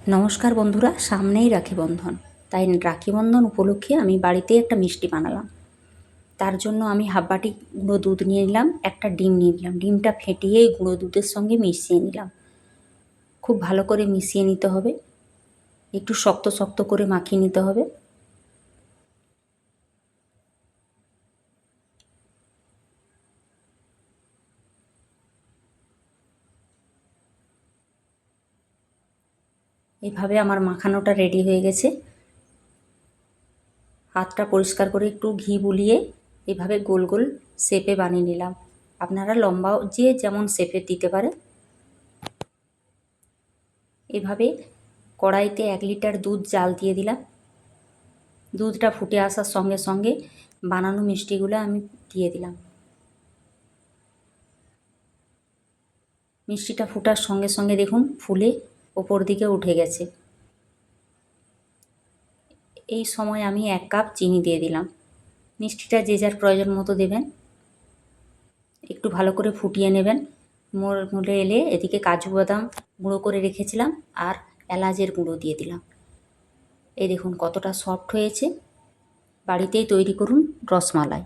নমস্কার বন্ধুরা, সামনেই রাখি বন্ধন। তাই রাখি বন্ধন উপলক্ষে আমি বাড়িতে একটা মিষ্টি বানালাম। তার জন্য আমি হাফ বাটি গুঁড়ো দুধ নিয়ে নিলাম, একটা ডিম নিয়ে নিলাম। ডিমটা ফেটিয়ে গুঁড়ো দুধের সঙ্গে মিশিয়ে নিলাম। খুব ভালো করে মিশিয়ে নিতে হবে, একটু শক্ত শক্ত করে মাখিয়ে নিতে হবে। এভাবে আমার মাখানোটা রেডি হয়ে গেছে। হাতটা পরিষ্কার করে একটু ঘি বুলিয়ে এভাবে গোল গোল শেপে বানিয়ে নিলাম। আপনারা লম্বাও যে যেমন শেপে দিতে পারে। এভাবে কড়াইতে 1 লিটার দুধ জাল দিয়ে দিলাম। দুধটা ফুটে আসার সঙ্গে সঙ্গে বানানো মিষ্টিগুলো আমি দিয়ে দিলাম। মিষ্টিটা ফোটার সঙ্গে সঙ্গে দেখুন ফুলে ওপর দিকে উঠে গেছে। এই সময় আমি 1 কাপ চিনি দিয়ে দিলাম। মিষ্টিটা যে যার প্রয়োজন মতো দেবেন। একটু ভালো করে ফুটিয়ে নেবেন। মলে এলে এদিকে কাজু বাদাম গুঁড়ো করে রেখেছিলাম আর এলাচের গুঁড়ো দিয়ে দিলাম। এই দেখুন কতটা সফট হয়েছে। বাড়িতেই তৈরি করুন রসমালাই।